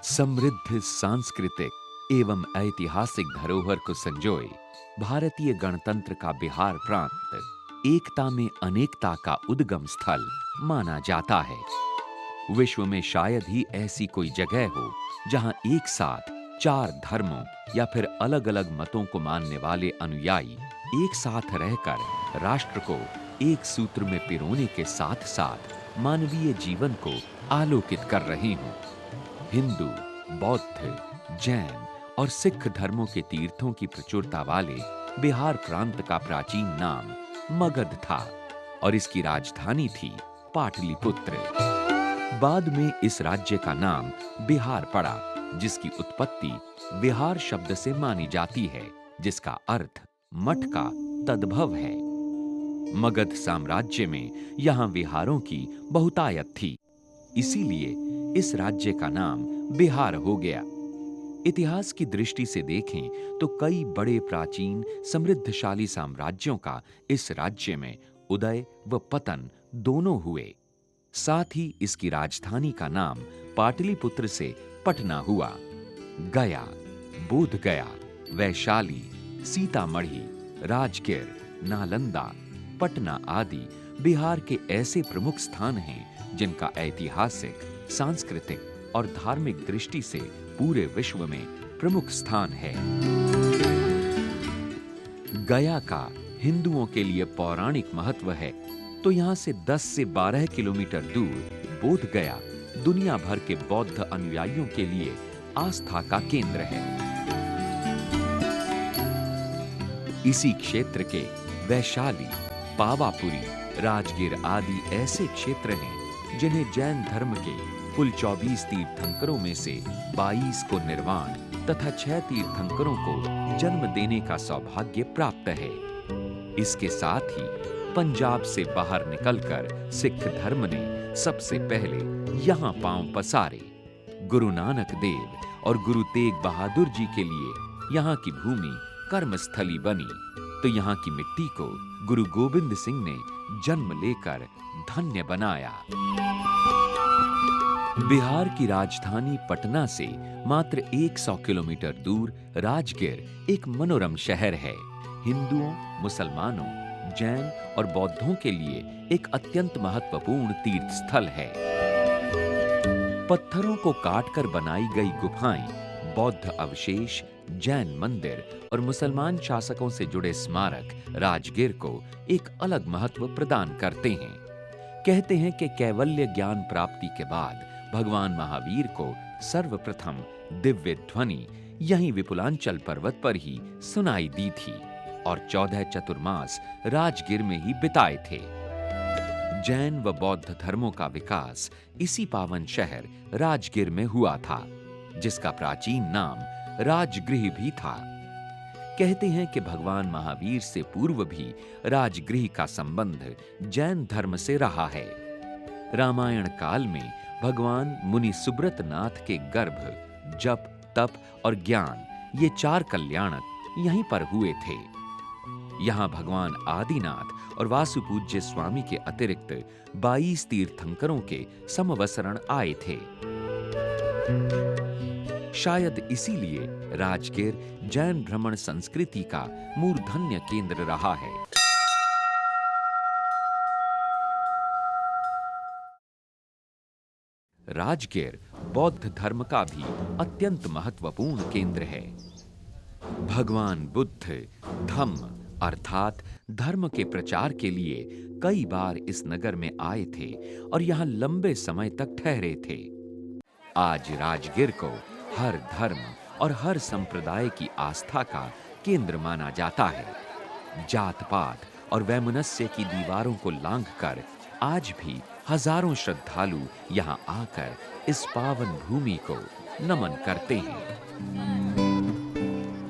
समृद्ध सांस्कृतिक एवं ऐतिहासिक धरोहर को संजोए भारतीय गणतंत्र का बिहार प्रांत एकता में अनेकता का उद्गम स्थल माना जाता है। विश्व में शायद ही ऐसी कोई जगह हो जहां एक साथ चार धर्मों या फिर अलग-अलग मतों को मानने वाले अनुयायी एक साथ रहकर राष्ट्र को एक सूत्र में पिरोने के साथ-साथ मानवीय जीवन को आलोकित कर रहे हों। हिंदू, बौद्ध, जैन और सिख धर्मों के तीर्थों की प्रचुरता वाले बिहार प्रांत का प्राचीन नाम मगध था और इसकी राजधानी थी पाटलिपुत्र। बाद में इस राज्य का नाम बिहार पड़ा, जिसकी उत्पत्ति विहार शब्द से मानी जाती है, जिसका अर्थ मठ का तद्भव है। मगध साम्राज्य में यहाँ विहारों की बहुतायत थी, इसीलिए इस राज्य का नाम बिहार हो गया। इतिहास की दृष्टि से देखें तो कई बड़े प्राचीन समृद्धशाली साम्राज्यों का इस राज्य में उदय व पतन दोनों हुए। साथ ही इसकी राजधानी का नाम पाटलिपुत्र से पटना हुआ। गया, बोधगया, वैशाली, सीतामढ़ी, राजगीर, नालंदा, पटना आदि बिहार के ऐसे प्रमुख स्थान हैं जिनका ऐतिहासिक, सांस्कृतिक और धार्मिक दृष्टि से पूरे विश्व में प्रमुख स्थान है। गया का हिंदुओं के लिए पौराणिक महत्व है, तो यहाँ से 10 से 12 किलोमीटर दूर बोधगया दुनिया भर के बौद्ध अनुयायियों के लिए आस्था का केंद्र है। इसी क्षेत्र के वैशाली, पावापुरी, राजगीर आदि ऐसे क्षेत्र हैं जिन्हें जैन धर्म के कुल 24 तीर्थंकरों में से 22 को निर्वाण तथा 6 तीर्थंकरों को जन्म देने का सौभाग्य प्राप्त है। इसके साथ ही पंजाब से बाहर निकलकर सिख धर्म ने सबसे पहले यहाँ पांव पसारे। गुरु नानक देव और गुरु तेग बहादुर जी के लिए यहाँ की भूमि कर्मस्थली बनी, तो यहाँ की मिट्टी को गुरु गोविंद सिंह ने जन्म लेकर धन्य बनाया। बिहार की राजधानी पटना से मात्र 100 किलोमीटर दूर राजगीर एक मनोरम शहर है। हिंदुओं, मुसलमानों, जैन और बौद्धों के लिए एक अत्यंत महत्वपूर्ण तीर्थ स्थल है। पत्थरों को काटकर बनाई गई गुफाएं, बौद्ध अवशेष, जैन मंदिर और मुसलमान शासकों से जुड़े स्मारक राजगीर को एक अलग महत्व प्रदान करते हैं। कहते हैं कि कैवल्य ज्ञान प्राप्ति के बाद भगवान महावीर को सर्वप्रथम दिव्य ध्वनि यहीं विपुलांचल पर्वत पर ही सुनाई दी थी और 14 चतुर्मास राजगीर में ही बिताए थे। जैन व बौद्ध धर्मों का विकास इसी पावन शहर राजगीर में हुआ था, जिसका प्राचीन नाम राजगृह भी था। कहते हैं कि भगवान महावीर से पूर्व भी राजगृह का संबंध जैन धर्म से रहा है। रामायण काल में भगवान मुनि सुब्रत नाथ के गर्भ, जप, तप और ज्ञान ये 4 कल्याणक यहीं पर हुए थे। यहाँ भगवान आदिनाथ और वासुपूज्य स्वामी के अतिरिक्त 22 तीर्थंकरों के समवसरण आए थे। शायद इसीलिए राजगीर जैन भ्रमण संस्कृति का मूर्धन्य केंद्र रहा है। राजगीर बौद्ध धर्म का भी अत्यंत महत्वपूर्ण केंद्र है। भगवान बुद्ध धम्म अर्थात धर्म के प्रचार के लिए कई बार इस नगर में आए थे और यहाँ लंबे समय तक ठहरे थे। आज राजगीर को हर धर्म और हर संप्रदाय की आस्था का केंद्र माना जाता है। जात पात और वैमनस्य की दीवारों को लांघकर आज भी हजारों श्रद्धालु यहाँ आकर इस पावन भूमि को नमन करते हैं।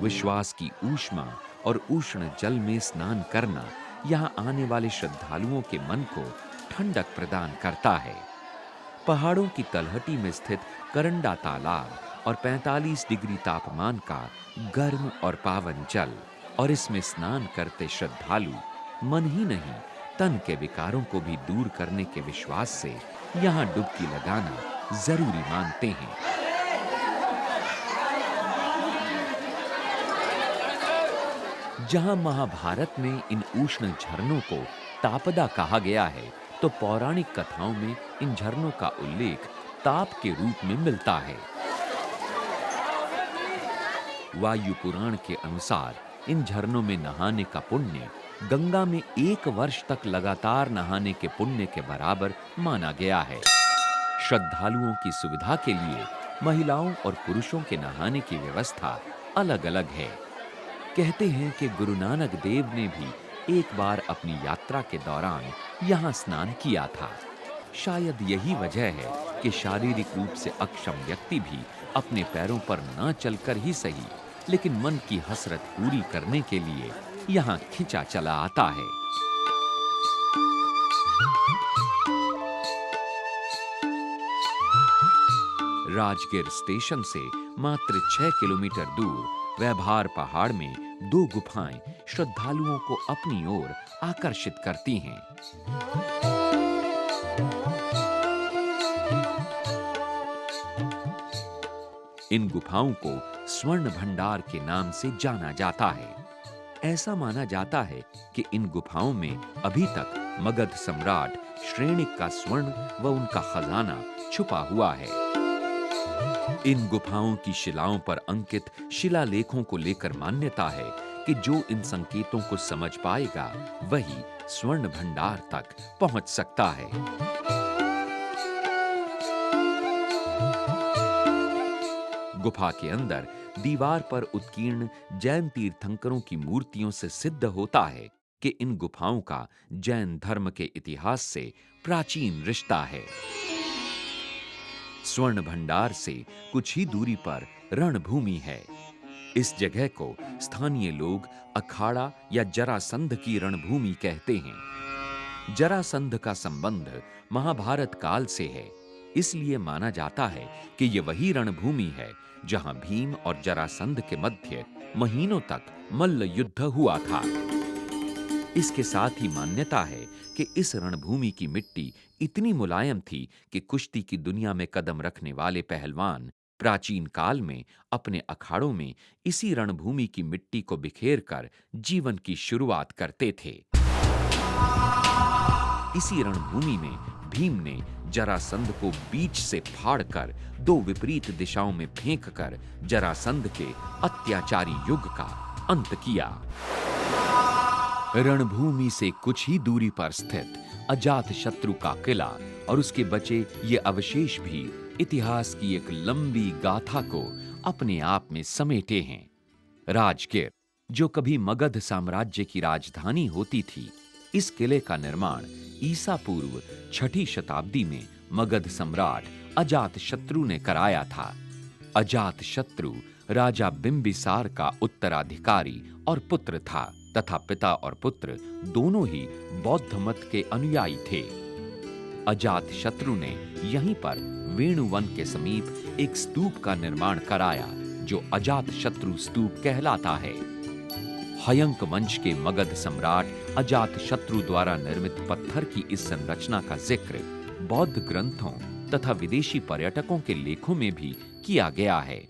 विश्वास की ऊष्मा और उष्ण जल में स्नान करना यहाँ आने वाले श्रद्धालुओं के मन को ठंडक प्रदान करता है। पहाड़ों की तलहटी में स्थित करंडा तालाब और 45 डिग्री तापमान का गर्म और पावन जल और इसमें स्नान करते श्रद्धालु मन ही नहीं तन के विकारों को भी दूर करने के विश्वास से यहाँ डुबकी लगाना जरूरी मानते हैं। जहां महाभारत में इन उष्ण झरनों को तापदा कहा गया है, तो पौराणिक कथाओं में इन झरनों का उल्लेख ताप के रूप में मिलता है। वायु पुराण के अनुसार इन झरनों में नहाने का पुण्य गंगा में 1 वर्ष तक लगातार नहाने के पुण्य के बराबर माना गया है। श्रद्धालुओं की सुविधा के लिए महिलाओं और पुरुषों के नहाने की व्यवस्था अलग-अलग है। कहते हैं कि गुरु नानक देव ने भी एक बार अपनी यात्रा के दौरान यहाँ स्नान किया था। शायद यही वजह है कि शारीरिक रूप से अक्षम व्यक्ति भी अपने पैरों पर न चलकर ही सही, लेकिन मन की हसरत पूरी करने के लिए यहाँ खिंचा चला आता है। राजगीर स्टेशन से मात्र 6 किलोमीटर दूर वैभार पहाड़ में 2 गुफाएं श्रद्धालुओं को अपनी ओर आकर्षित करती हैं। इन गुफाओं को स्वर्ण भंडार के नाम से जाना जाता है। ऐसा माना जाता है कि इन गुफाओं में अभी तक मगध सम्राट श्रेणिक का स्वर्ण व उनका खजाना छुपा हुआ है। इन गुफाओं की शिलाओं पर अंकित शिलालेखों को लेकर मान्यता है कि जो इन संकेतों को समझ पाएगा वही स्वर्ण भंडार तक पहुंच सकता है। गुफा के अंदर दीवार पर उत्कीर्ण जैन तीर्थंकरों की मूर्तियों से सिद्ध होता है कि इन गुफाओं का जैन धर्म के इतिहास से प्राचीन रिश्ता है। स्वर्ण भंडार से कुछ ही दूरी पर रणभूमि है। इस जगह को स्थानीय लोग अखाड़ा या जरासंध की रणभूमि कहते हैं। जरासंध का संबंध महाभारत काल से है, इसलिए माना जाता है कि यह वही रणभूमि है जहां भीम और जरासंध के मध्य महीनों तक मल्ल युद्ध हुआ था। इसके साथ ही मान्यता है कि इस रणभूमि की मिट्टी इतनी मुलायम थी कि कुश्ती की दुनिया में कदम रखने वाले पहलवान प्राचीन काल में अपने अखाड़ों में इसी रणभूमि की मिट्टी को बिखेर कर जीवन की शुरुआत करते थे। इसी रणभूमि में भीम ने जरासंध को बीच से फाड़कर 2 विपरीत दिशाओं में फेंककर जरासंध के अत्याचारी युग का अंत किया। रणभूमि से कुछ ही दूरी पर स्थित अजात शत्रु का किला और उसके बचे ये अवशेष भी इतिहास की एक लंबी गाथा को अपने आप में समेटे हैं। राजगीर, जो कभी मगध साम्राज्य की राजधानी होती थी, इस किले का निर्माण ईसा पूर्व 6ठी शताब्दी में मगध सम्राट अजात शत्रु ने कराया था। अजात शत्रु राजा बिंबिसार का उत्तराधिकारी और पुत्र था तथा पिता और पुत्र दोनों ही बौद्ध मत के अनुयायी थे। अजात शत्रु ने यहीं पर वेणुवन के समीप एक स्तूप का निर्माण कराया, जो अजात शत्रु स्तूप कहलाता है। हयंक वंश के मगध सम्राट अजात शत्रु द्वारा निर्मित पत्थर की इस संरचना का जिक्र बौद्ध ग्रंथों तथा विदेशी पर्यटकों के लेखों में भी किया गया है।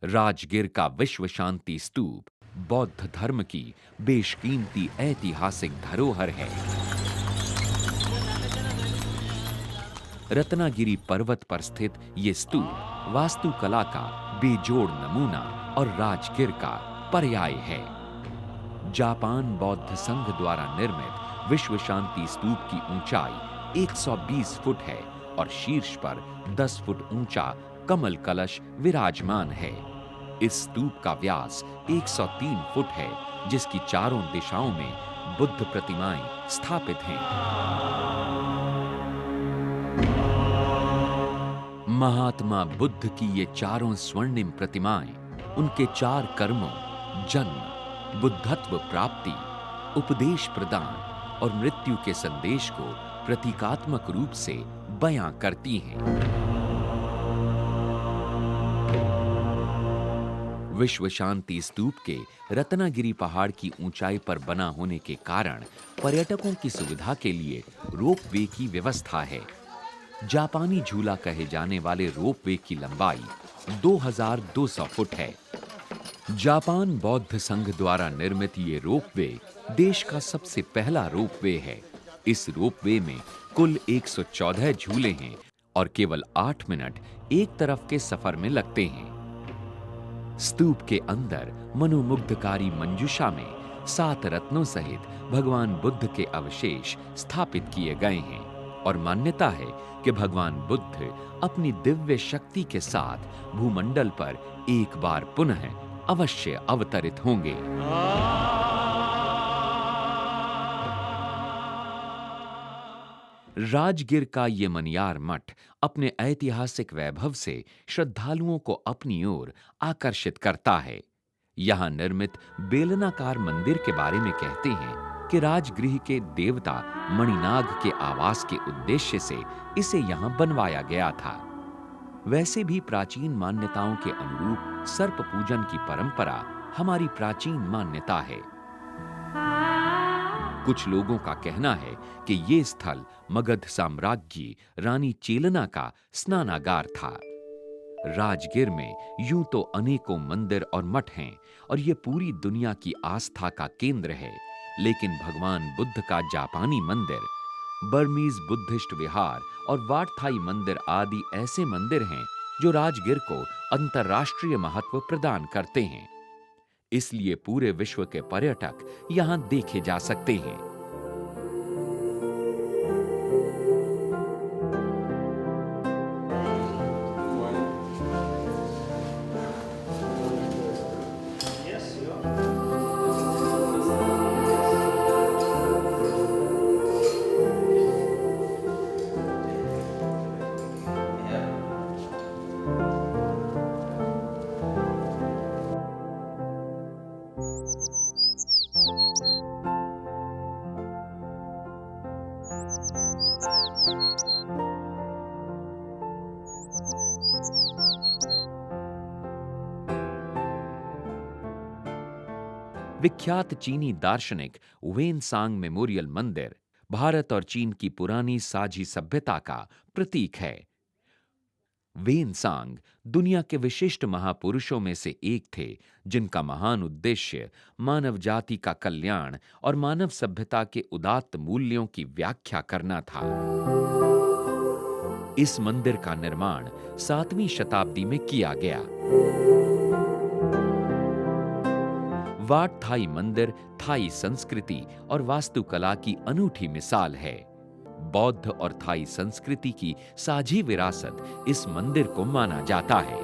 राजगीर का विश्व शांति स्तूप बौद्ध धर्म की बेशकीमती ऐतिहासिक धरोहर है। रत्नागिरी पर्वत पर स्थित ये स्तूप वास्तुकला का बेजोड़ नमूना और राजगीर का पर्याय है। जापान बौद्ध संघ द्वारा निर्मित विश्व शांति स्तूप की ऊंचाई 120 फुट है और शीर्ष पर 10 फुट ऊंचा कमल कलश विराजमान है। इस स्तूप का व्यास 103 फुट है, जिसकी चारों दिशाओं में बुद्ध प्रतिमाएं स्थापित हैं। महात्मा बुद्ध की ये चारों स्वर्णिम प्रतिमाएं उनके 4 कर्मों जन्म, बुद्धत्व प्राप्ति, उपदेश प्रदान और मृत्यु के संदेश को प्रतीकात्मक रूप से बयां करती हैं। विश्व शांति स्तूप के रत्नागिरी पहाड़ की ऊंचाई पर बना होने के कारण पर्यटकों की सुविधा के लिए रोपवे की व्यवस्था है। जापानी झूला कहे जाने वाले रोपवे की लंबाई 2200 फुट है। जापान बौद्ध संघ द्वारा निर्मित ये रोपवे देश का सबसे पहला रोपवे है। इस रोपवे में कुल 114 झूले हैं और केवल 8 मिनट एक तरफ के सफर में लगते हैं। स्तूप के अंदर मनोमुग्धकारी मंजूषा में 7 रत्नों सहित भगवान बुद्ध के अवशेष स्थापित किए गए हैं और मान्यता है कि भगवान बुद्ध अपनी दिव्य शक्ति के साथ भूमंडल पर एक बार पुनः अवश्य अवतरित होंगे। राजगिर का ये मनियार मठ अपने ऐतिहासिक वैभव से श्रद्धालुओं को अपनी ओर आकर्षित करता है। यहां निर्मित बेलनाकार मंदिर के बारे में कहते हैं कि राजगृह के देवता मणिनाग के आवास के उद्देश्य से इसे यहां बनवाया गया था। वैसे भी प्राचीन मान्यताओं के अनुरूप सर्प पूजन की परंपरा हमारी प्राचीन मान्यता है। कुछ लोगों का कहना है कि ये स्थल मगध साम्राज्ञी रानी चेलना का स्नानागार था। राजगिर में यूं तो अनेकों मंदिर और मठ हैं और ये पूरी दुनिया की आस्था का केंद्र है, लेकिन भगवान बुद्ध का जापानी मंदिर, बर्मीज बुद्धिस्ट विहार और वाट थाई मंदिर आदि ऐसे मंदिर हैं जो राजगिर को अंतर्राष्ट्रीय महत्व प्रदान करते हैं। इसलिए पूरे विश्व के पर्यटक यहां देखे जा सकते हैं। विख्यात चीनी दार्शनिक वेनसांग मेमोरियल मंदिर भारत और चीन की पुरानी साझी सभ्यता का प्रतीक है। वेनसांग दुनिया के विशिष्ट महापुरुषों में से एक थे, जिनका महान उद्देश्य मानव जाति का कल्याण और मानव सभ्यता के उदात्त मूल्यों की व्याख्या करना था। इस मंदिर का निर्माण 7वीं शताब्दी में किया गया। वाट थाई मंदिर थाई संस्कृति और वास्तुकला की अनूठी मिसाल है। बौद्ध और थाई संस्कृति की साझी विरासत इस मंदिर को माना जाता है।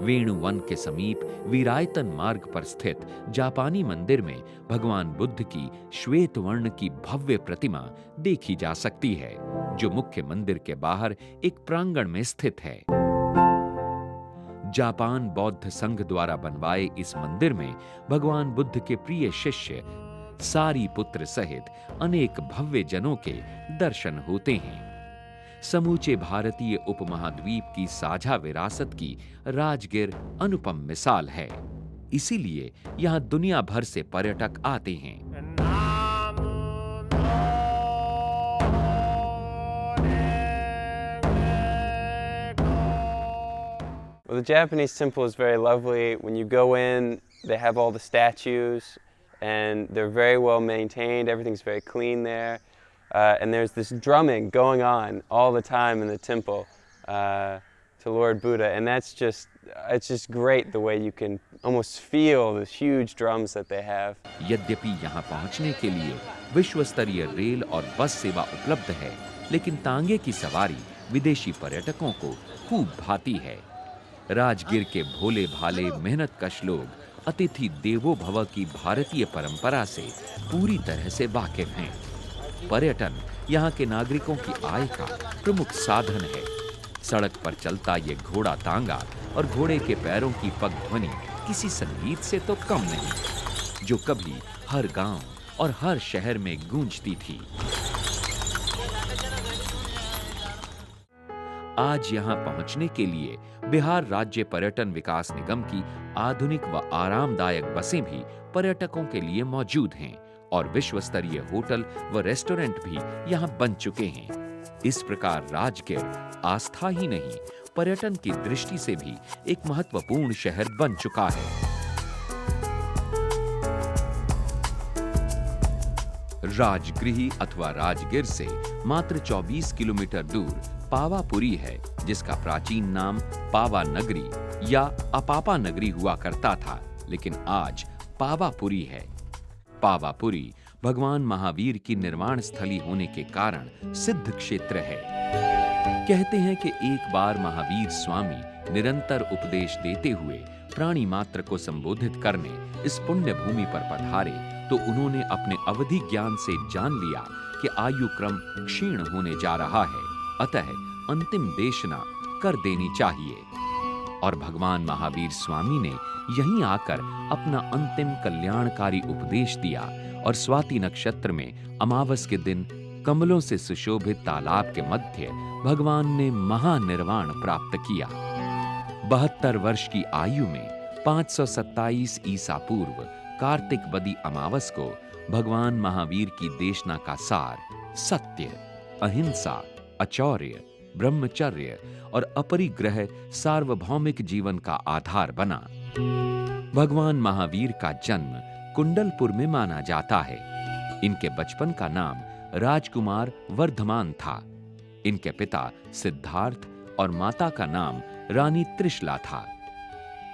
वेणुवन के समीप वीरायतन मार्ग पर स्थित जापानी मंदिर में भगवान बुद्ध की श्वेत वर्ण की भव्य प्रतिमा देखी जा सकती है, जो मुख्य मंदिर के बाहर एक प्रांगण में स्थित है। जापान बौद्ध संघ द्वारा बनवाए इस मंदिर में भगवान बुद्ध के प्रिय शिष्य सारीपुत्र सहित अनेक भव्य जनों के दर्शन होते हैं। समूचे भारतीय उपमहाद्वीप की साझा विरासत की राजगिर अनुपम मिसाल है। इसीलिए यहां दुनिया भर से पर्यटक आते हैं। Well, the Japanese temple is very lovely. When you go in, they have all the statues, and they're very well maintained. Everything's very clean there. And there's this drumming going on all the time in the temple to Lord Buddha. And it's just great the way you can almost feel the huge drums that they have. यद्यपि यहाँ पहुँचने के लिए विश्व स्तरीय rail और बस सेवा उपलब्ध है, लेकिन तांगे की सवारी विदेशी पर्यटकों को खूब भाती है। राजगिर के भोले भाले मेहनतकश लोग अतिथि देवो भव की भारतीय परंपरा से पूरी तरह से वाकिफ हैं। पर्यटन यहाँ के नागरिकों की आय का प्रमुख साधन है। सड़क पर चलता ये घोड़ा तांगा और घोड़े के पैरों की पगध्वनि किसी संगीत से तो कम नहीं, जो कभी हर गांव और हर शहर में गूंजती थी। आज यहां पहुंचने के लिए बिहार राज्य पर्यटन विकास निगम की आधुनिक व आरामदायक बसें भी पर्यटकों के लिए मौजूद हैं और विश्व स्तरीय होटल व रेस्टोरेंट भी यहां बन चुके हैं। इस प्रकार राजगिर आस्था ही नहीं, पर्यटन की दृष्टि से भी एक महत्वपूर्ण शहर बन चुका है। राजगृही अथवा राजगिर से मात्र 24 किलोमीटर दूर पावापुरी है, जिसका प्राचीन नाम पावा नगरी या अपापा नगरी हुआ करता था, लेकिन आज पावापुरी है। पावापुरी भगवान महावीर की निर्वाण स्थली होने के कारण सिद्ध क्षेत्र है। कहते हैं कि एक बार महावीर स्वामी निरंतर उपदेश देते हुए प्राणी मात्र को संबोधित करने इस पुण्य भूमि पर पधारे तो उन्होंने अपने अवधि ज्ञान से जान लिया कि आयु क्रम क्षीण होने जा रहा है, अतः अंतिम देशना कर देनी चाहिए। और भगवान महावीर स्वामी ने यहीं आकर अपना अंतिम कल्याणकारी उपदेश दिया और स्वाति नक्षत्र में अमावस के दिन कमलों से सुशोभित तालाब के मध्य भगवान ने महानिर्वाण प्राप्त किया। 72 वर्ष की आयु में 527 ईसा पूर्व कार्तिक बदी अमावस को भगवान महावीर की देशना का सार सत्य, अहिंसा, अचौर्य, ब्रह्मचर्य और अपरिग्रह सार्वभौमिक जीवन का आधार बना। भगवान महावीर का जन्म कुंडलपुर में माना जाता है। इनके बचपन का नाम राजकुमार वर्धमान था। इनके पिता सिद्धार्थ और माता का नाम रानी त्रिशला था।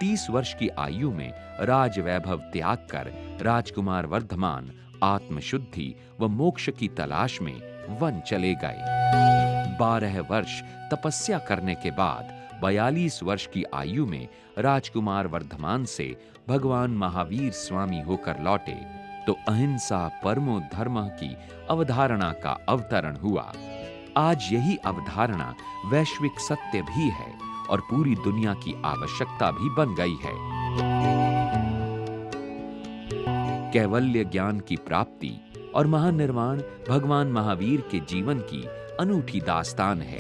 30 वर्ष की आयु में राज वैभव त्याग कर राजकुमार वर्धमान आत्मशुद्धि व मोक्ष की तलाश में वन चले गए। 12 वर्ष तपस्या करने के बाद 42 वर्ष की आयु में राजकुमार वर्धमान से भगवान महावीर स्वामी होकर लौटे तो अहिंसा परमो धर्मः की अवधारणा का अवतरण हुआ। आज यही अवधारणा वैश्विक सत्य भी है और पूरी दुनिया की आवश्यकता भी बन गई है। कैवल्य ज्ञान की प्राप्ति और महानिर्वाण भगवान महावीर के जीवन की अनूठी दास्तान है।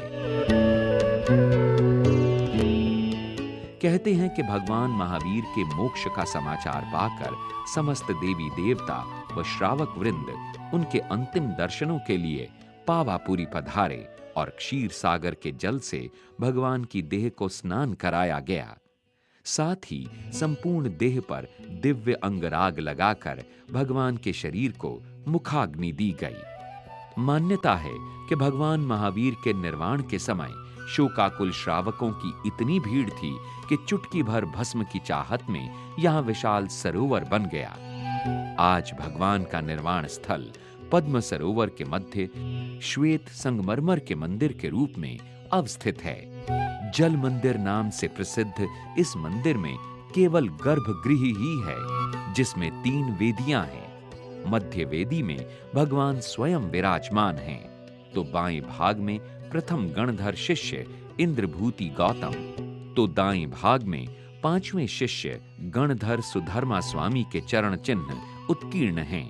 कहते हैं कि भगवान महावीर के मोक्ष का समाचार पाकर समस्त देवी देवता व श्रावक वृंद उनके अंतिम दर्शनों के लिए पावापुरी पधारे और क्षीर सागर के जल से भगवान की देह को स्नान कराया गया। साथ ही संपूर्ण देह पर दिव्य अंगराग लगाकर भगवान के शरीर को मुखाग्नि दी गई। मान्यता है कि भगवान महावीर के निर्वाण के समय शोकाकुल श्रावकों की इतनी भीड़ थी कि चुटकी भर भस्म की चाहत में यहां विशाल सरोवर बन गया। आज भगवान का निर्वाण स्थल पद्म सरोवर के मध्य श्वेत संगमरमर के मंदिर के रूप में अवस्थित है। जल मंदिर नाम से प्रसिद्ध इस मंदिर में केवल गर्भगृह ही है, जिसमें 3 वेदियां हैं। मध्य वेदी में भगवान स्वयं विराजमान हैं, तो बाएं भाग में प्रथम गणधर शिष्य इंद्रभूति गौतम, तो दाएं भाग में 5वें शिष्य गणधर सुधर्मा स्वामी के चरण चिन्ह उत्कीर्ण हैं।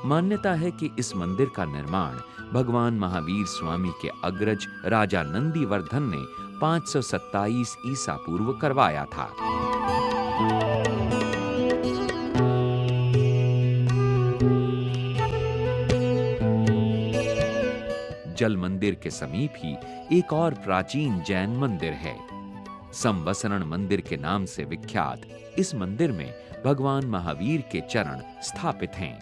मान्यता है कि इस मंदिर का निर्माण भगवान महावीर स्वामी के अग्रज राजा नंदीवर्धन ने 527 ईसा पूर्व करवाया था। जल मंदिर के समीप ही एक और प्राचीन जैन मंदिर है। संवसरण मंदिर के नाम से विख्यात इस मंदिर में भगवान महावीर के चरण स्थापित हैं।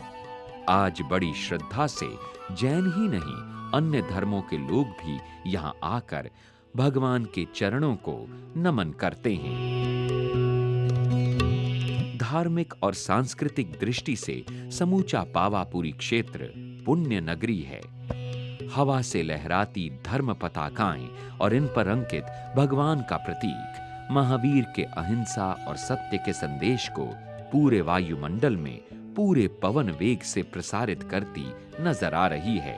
आज बड़ी श्रद्धा से जैन ही नहीं अन्य धर्मों के लोग भी यहाँ आकर भगवान के चरणों को नमन करते हैं। धार्मिक और सांस्कृतिक दृष्टि से समूचा पावापुरी क्षेत्र पुण्य नगरी है। हवा से लहराती धर्म पताकाएं और इन पर अंकित भगवान का प्रतीक महावीर के अहिंसा और सत्य के संदेश को पूरे वायुमंडल में पूरे पवन वेग से प्रसारित करती नजर आ रही है।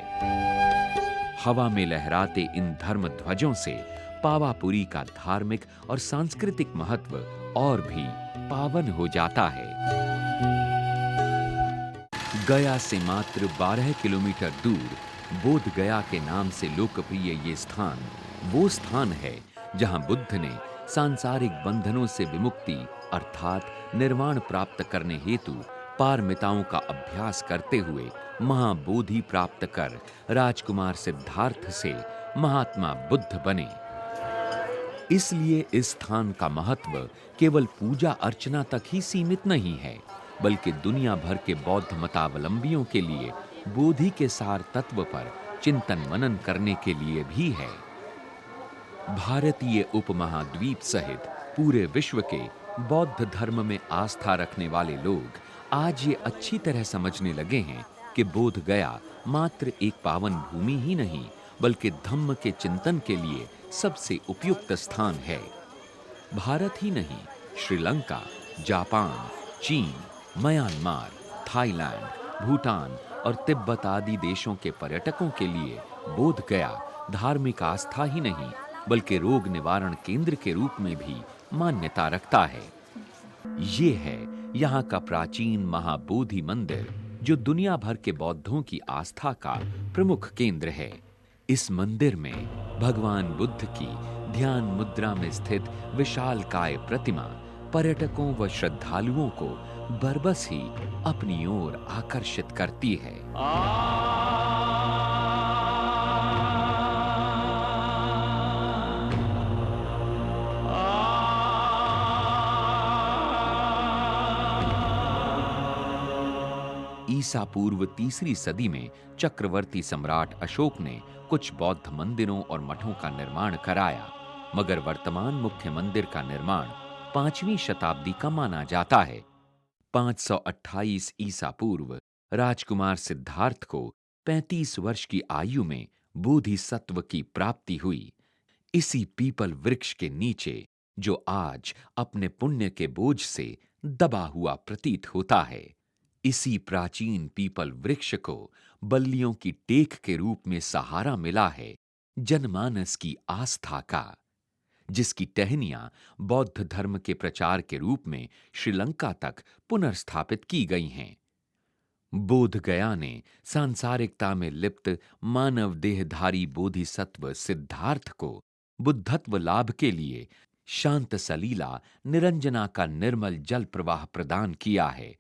हवा में लहराते इन धर्म ध्वजों से पावापुरी का धार्मिक और सांस्कृतिक महत्व और भी पावन हो जाता है। गया से मात्र 12 किलोमीटर दूर बोध गया के नाम से लोकप्रिय ये स्थान वो स्थान है जहां बुद्ध ने सांसारिक बंधनों से विमुक्ति अर्थात निर्वाण प्राप्त करने हेतु पारमिताओं का अभ्यास करते हुए महाबोधि प्राप्त कर राजकुमार सिद्धार्थ से महात्मा बुद्ध बने। इसलिए इस स्थान का महत्व केवल पूजा अर्चना तक ही सीमित नहीं है, बल्कि दुनिया भर के बौद्ध मतावलंबियों के लिए बोधि के सार तत्व पर चिंतन मनन करने के लिए भी है। भारतीय उपमहाद्वीप सहित पूरे विश्व के बौद्ध धर्म में आस्था रखने वाले लोग आज ये अच्छी तरह समझने लगे हैं कि बोध गया मात्र एक पावन भूमि ही नहीं, बल्कि धम्म के चिंतन के लिए सबसे उपयुक्त स्थान है। भारत ही नहीं, श्रीलंका, जापान, चीन, म्यांमार, थाईलैंड, भूटान और तिब्बत आदि देशों के पर्यटकों के लिए बोध गया धार्मिक आस्था ही नहीं, बल्कि रोग निवारण केंद्र के रूप में भी मान्यता रखता है। ये है यहाँ का प्राचीन महाबोधि मंदिर, जो दुनिया भर के बौद्धों की आस्था का प्रमुख केंद्र है। इस मंदिर में भगवान बुद्ध की ध्यान मुद्रा में स्थित विशालकाय प्रतिमा पर्यटकों व श्रद्धालुओं को बरबस ही अपनी ओर आकर्षित करती है। ईसा पूर्व तीसरी सदी में चक्रवर्ती सम्राट अशोक ने कुछ बौद्ध मंदिरों और मठों का निर्माण कराया, मगर वर्तमान मुख्य मंदिर का निर्माण 5वीं शताब्दी का माना जाता है। 528 ईसा पूर्व राजकुमार सिद्धार्थ को 35 वर्ष की आयु में बोधिसत्व की प्राप्ति हुई। इसी पीपल वृक्ष के नीचे, जो आज अपने पुण्य के बोझ से दबा हुआ प्रतीत होता है, इसी प्राचीन पीपल वृक्ष को बल्लियों की टेक के रूप में सहारा मिला है जनमानस की आस्था का, जिसकी टहनियां बौद्ध धर्म के प्रचार के रूप में श्रीलंका तक पुनर्स्थापित की गई हैं। बोध गया ने सांसारिकता में लिप्त मानव देहधारी बोधिसत्व सिद्धार्थ को बुद्धत्व लाभ के लिए शांत सलीला निरंजना का निर्मल जल प्रवाह प्रदान किया है,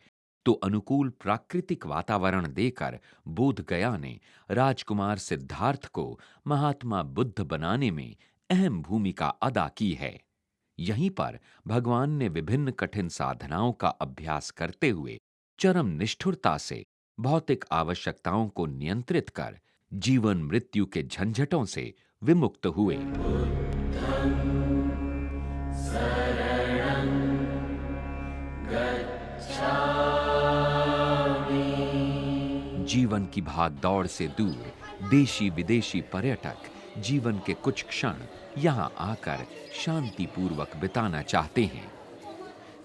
तो अनुकूल प्राकृतिक वातावरण देकर बोध गया ने राजकुमार सिद्धार्थ को महात्मा बुद्ध बनाने में अहम भूमिका अदा की है। यहीं पर भगवान ने विभिन्न कठिन साधनाओं का अभ्यास करते हुए चरम निष्ठुरता से भौतिक आवश्यकताओं को नियंत्रित कर जीवन मृत्यु के झंझटों से विमुक्त हुए। जीवन की भाग दौड़ से दूर देशी विदेशी पर्यटक जीवन के कुछ क्षण यहाँ आकर शांति पूर्वक बिताना चाहते हैं।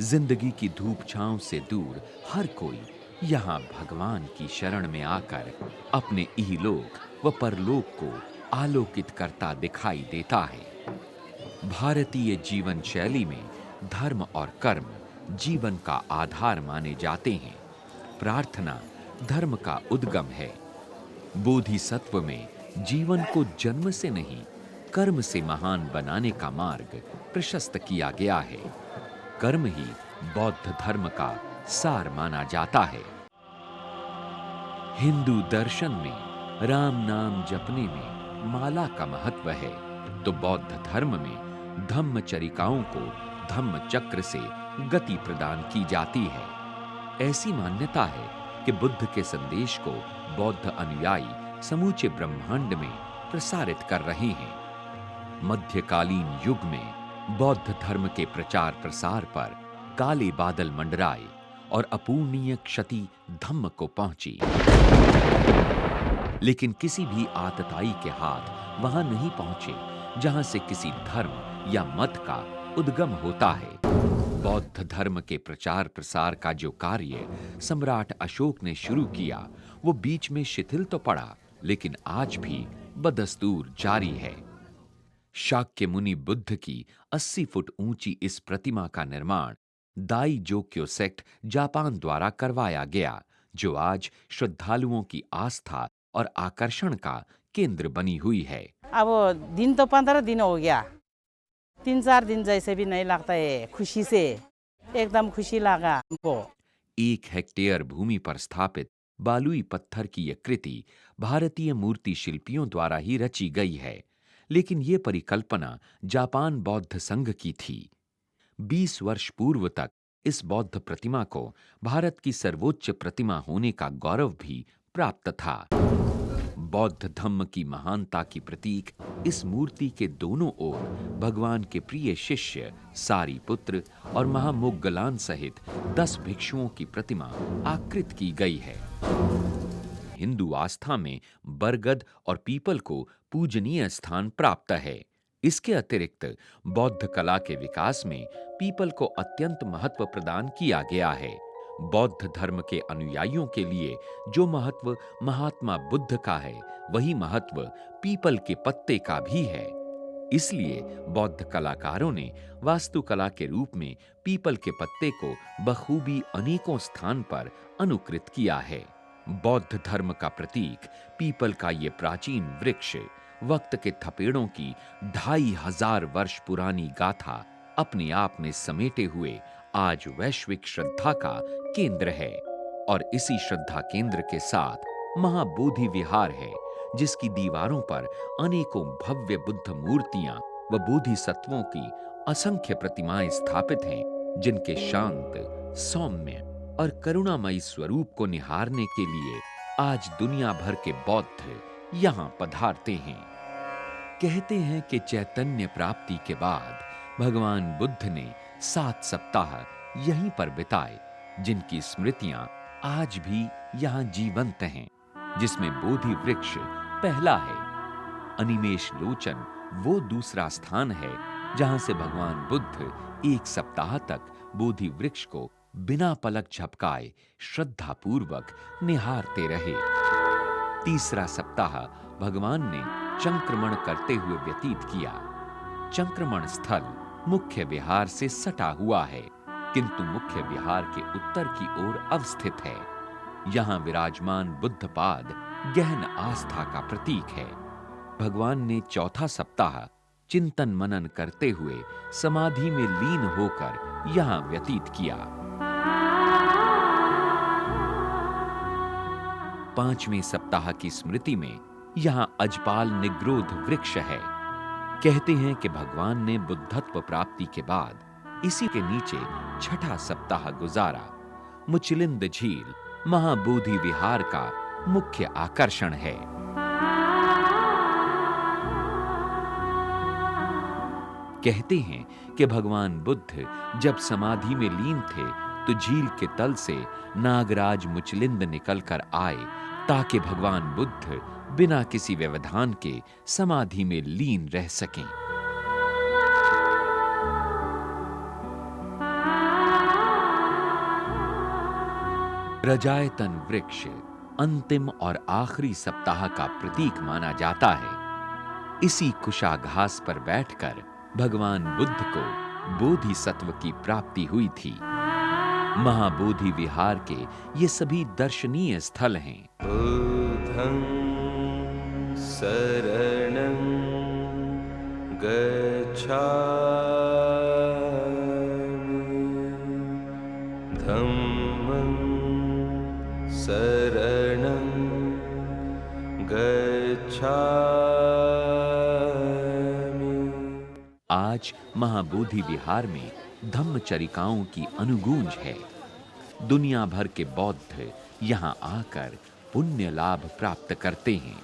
जिंदगी की धूप छांव से दूर हर कोई यहाँ भगवान की शरण में आकर अपने इहलोक व परलोक को आलोकित करता दिखाई देता है। भारतीय जीवन शैली में धर्म और कर्म जीवन का आधार माने जाते हैं। प्रार्थना धर्म का उद्गम है। बोधिसत्व में जीवन को जन्म से नहीं, कर्म से महान बनाने का मार्ग प्रशस्त किया गया है। कर्म ही बौद्ध धर्म का सार माना जाता है। हिंदू दर्शन में राम नाम जपने में माला का महत्व है, तो बौद्ध धर्म में धम्मचरिकाओं को धम्म चक्र से गति प्रदान की जाती है। ऐसी मान्यता है कि बुद्ध के संदेश को बौद्ध अनुयायी समूचे ब्रह्मांड में प्रसारित कर रहे हैं। मध्यकालीन युग में बौद्ध धर्म के प्रचार प्रसार पर काले बादल मंडराए और अपूर्णीय क्षति धम्म को पहुंची, लेकिन किसी भी आतताई के हाथ वहां नहीं पहुंचे जहां से किसी धर्म या मत का उद्गम होता है। बौद्ध धर्म के प्रचार प्रसार का जो कार्य सम्राट अशोक ने शुरू किया, वो बीच में शिथिल तो पड़ा, लेकिन आज भी बदस्तूर जारी है। शाक्य मुनि बुद्ध की 80 फुट ऊंची इस प्रतिमा का निर्माण दाई जोक्यो सेक्ट जापान द्वारा करवाया गया, जो आज श्रद्धालुओं की आस्था और आकर्षण का केंद्र बनी हुई है। अब दिन तो 15 दिन हो गया, 3-4 दिन जैसे भी नहीं लगता है। खुशी से एकदम खुशी लगा हमको। 1 हेक्टेयर भूमि पर स्थापित बालुई पत्थर की यह कृति भारतीय मूर्ति शिल्पियों द्वारा ही रची गई है, लेकिन ये परिकल्पना जापान बौद्ध संघ की थी। 20 वर्ष पूर्व तक इस बौद्ध प्रतिमा को भारत की सर्वोच्च प्रतिमा होने का गौरव भी प्राप्त था। बौद्ध धम्म की महानता की प्रतीक इस मूर्ति के दोनों ओर भगवान के प्रिय शिष्य सारिपुत्र और महामोग्गलान सहित 10 भिक्षुओं की प्रतिमा आकृत की गई है। हिंदू आस्था में बरगद और पीपल को पूजनीय स्थान प्राप्त है। इसके अतिरिक्त बौद्ध कला के विकास में पीपल को अत्यंत महत्व प्रदान किया गया है। बौद्ध धर्म के अनुयायियों के लिए जो महत्व महात्मा बुद्ध का है, वही महत्व पीपल के पत्ते का भी है। इसलिए बौद्ध कलाकारों ने वास्तुकला के रूप में पीपल के पत्ते को बखूबी अनेकों स्थान पर अनुकृत किया है। बौद्ध धर्म का प्रतीक पीपल का ये प्राचीन वृक्ष वक्त के थपेड़ों की 2500 वर्ष पुरानी गाथा अपने आप में समेटे हुए आज वैश्विक श्रद्धा का केंद्र है। और इसी श्रद्धा केंद्र के साथ महाबोधि विहार है, जिसकी दीवारों पर अनेकों भव्य बुद्ध मूर्तियां व बोधिसत्वों की असंख्य प्रतिमाएं स्थापित हैं, जिनके शांत, सौम्य और करुणामयी स्वरूप को निहारने के लिए आज दुनिया भर के बौद्ध यहां पधारते हैं। कहते हैं कि चैतन्य प्राप्ति के बाद भगवान बुद्ध ने 7 सप्ताह यहीं पर बिताए, जिनकी स्मृतियां आज भी यहां जीवंत हैं, जिसमें बोधि वृक्ष पहला है। अनिमेष लोचन वो दूसरा स्थान है जहां से भगवान बुद्ध 1 सप्ताह तक बोधि वृक्ष को बिना पलक झपकाए श्रद्धापूर्वक निहारते रहे। तीसरा सप्ताह भगवान ने चंक्रमण करते हुए व्यतीत किया। चंक्रमण स्थल मुख्य विहार से सटा हुआ है, किंतु मुख्य विहार के उत्तर की ओर अवस्थित है। यहां विराजमान बुद्ध पाद गहन आस्था का प्रतीक है। भगवान ने चौथा सप्ताह चिंतन मनन करते हुए समाधि में लीन होकर यहां व्यतीत किया। 5वें सप्ताह की स्मृति में यहां अजपाल निग्रोध वृक्ष है। कहते हैं कि भगवान ने बुद्धत्व प्राप्ति के बाद इसी के नीचे छठा सप्ताह गुजारा। मुचिलिंद झील महाबोधि विहार का मुख्य आकर्षण है। कहते हैं कि भगवान बुद्ध जब समाधि में लीन थे तो झील के तल से नागराज मुचलिंद निकलकर आए, ताकि भगवान बुद्ध बिना किसी व्यवधान के समाधि में लीन रह सकें। रजायतन वृक्ष अंतिम और आखिरी सप्ताह का प्रतीक माना जाता है। इसी कुशाघास पर बैठकर भगवान बुद्ध को बोधिसत्व की प्राप्ति हुई थी। महाबोधि विहार के ये सभी दर्शनीय स्थल हैं। बुद्धं शरणं गच्छामि, धम्मं शरणं गच्छामि। आज महाबोधि विहार में धम्मचरिकाओं की अनुगूंज है। दुनिया भर के बौद्ध यहाँ आकर पुण्य लाभ प्राप्त करते हैं।